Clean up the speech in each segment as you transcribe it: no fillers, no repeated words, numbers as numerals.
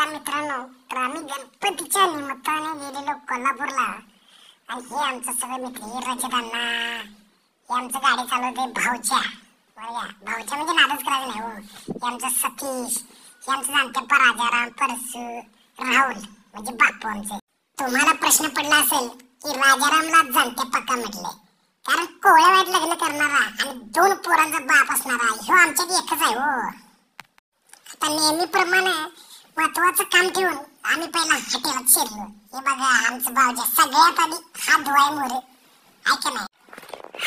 नमस्कार मित्रांनो, तर आम्ही गणपतीच्या निमित्ताने गेलेलो कोल्हापूरला आणि हे आमचं सगळं मित्र हे रजतांना हे आमचं गाडी चालवते भाऊच्या भाऊच्या म्हणजे नादच करायचं नाही हो. हे आमचं सतीश, हे आमचं जाणतेप्पा राजाराम, परसू, राहुल म्हणजे बापू आमचे. तुम्हाला प्रश्न पडला असेल की राजारामला जाणतेप्पा का म्हटले, कारण कोवळ्या वयात लग्न करणारा आणि 2 पोरांचा बाप असणारा ह्यो आमच्यात एकच आहे हो. आता नेहमीप्रमाणे महत्वाचं काम ठेवून आम्ही पहिला हॉटेलात शिरलो. हे बघा आमचं भाऊजा सगळ्यात आधी हात धुवाय मोरे ऐका नाही.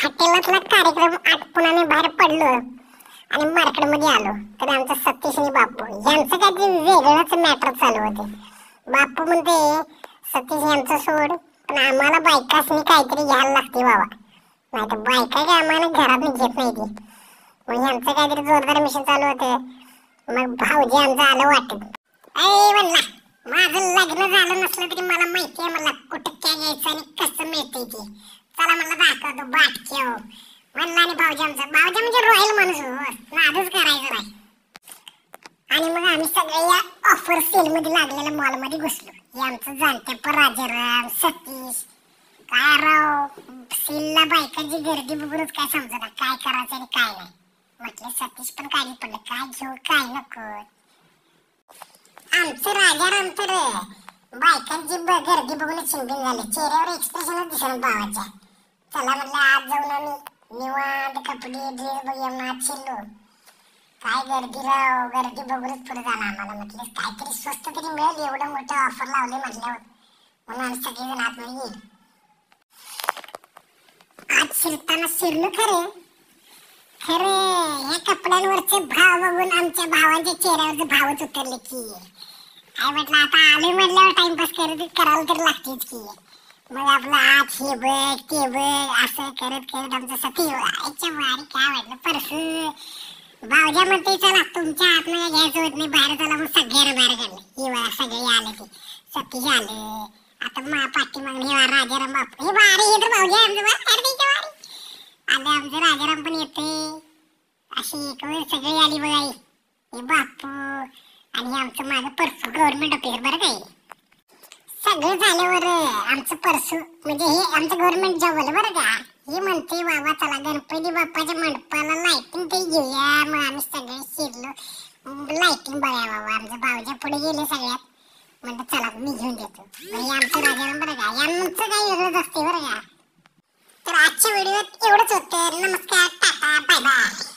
हॉटेलातला कार्यक्रम आटपून आम्ही बाहेर पडलो आणि मार्केटमध्ये आलो तर आमचा सतीश आणि बापू यांचं काहीतरी वेगळंच मॅटर चालू होते. बापू म्हणते सतीश यांचं सोड, पण आम्हाला बायकासनी काहीतरी घ्यायला लागते बाबा, नाही तर बायका काय आम्हाला घरात घेत नाही ती. मग यांचं काहीतरी जोरदार मिशन चालू होतं. मग भाऊजी आमचं आलं वाटत, अरे म्हणला माझं लग्न झालं नसलं तरी मला माहिती आहे मला कुठं काय घ्यायचं आणि कसं मिळतंय ते. चला म्हणलं दाखवतो बाटक्या हो म्हणला. आणि भाऊजी म्हणजे रॉयल माणूस हो, नादच करायचं नाही. आणि मग आम्ही सगळे या ऑफर सेल मध्ये लागलेल्या मॉल मध्ये घुसलो. हे आमचं जाणतेप्पा राजाराम, सतीश, काय राव सेलला बायकांची गर्दी बघूनच काय समजना काय करायचं आणि काय नाही. म्हटलं सतीश पण काढी पडलं काय घेऊ काय नको. आमचं राजाराम तर बायकांची गर्दी बघून चिंबिन झाले, चेहऱ्यावर एक्सप्रेशनच दिसणार भावाच्या. चला म्हटलं आज जाऊन आम्ही निवांत कपडे ड्रेस बघून आज शिरलो. काय गर्दी राव, गर्दी बघूनच पुढे झाला आम्हाला. म्हटलं काहीतरी स्वस्त तरी मिळेल, एवढं मोठं ऑफर लावले म्हटल्यावर. म्हणून आम्ही सगळेजण आतमध्ये येईल. आज शिरताना शिरलो खरे ह्या कपड्यांवरचे भाव बघून आमच्या भावांच्या चेहऱ्यावरचे भावच उतरले की काय म्हटलं आता आलोय म्हटल्यावर टाइमपास करायला तर लागतेच की. मग आपलं आज हे बघ ते बघ असं करत आमचं सती व्हायच्या वारी काय म्हटलं परसू भावजा म्हणते चला तुमच्या आतमध्ये घ्यायचं होत नाही बाहेर चला. मग सगळ्यांना बाहेर काढलं. हे बघा सगळे आले ते सतीश आलं, आता पाठी मग हे राजाराम बापू हे बारी हे तर भाऊजी आमचं वारी आलं. आमचं राजाराम पण येते अशी एक वेळ सगळी आली बघा. हे बापू आणि आमचं माझं परसू गव्हर्नमेंट ऑफिसर बरं काय. सगळं झाल्यावर आमचं परसू म्हणजे हे आमचं गव्हर्नमेंट जॉब आलं बरं का. हे म्हणते बाबा चला गणपती बाप्पाच्या मंडपाला लाइटिंग ते घेऊया. मग आम्ही सगळे शिरलो लाइटिंग बघा बाबा. आमच्या भाऊच्या पुढे गेले सगळ्यात. म्हणलं चला मी घेऊन देतो. हे आमचं राजाराम बरं का, यांचं काही वेगळंच असते बरं का. तर आजच्या व्हिडिओत एवढंच होतं. नमस्कार, टाटा, बाय बाय.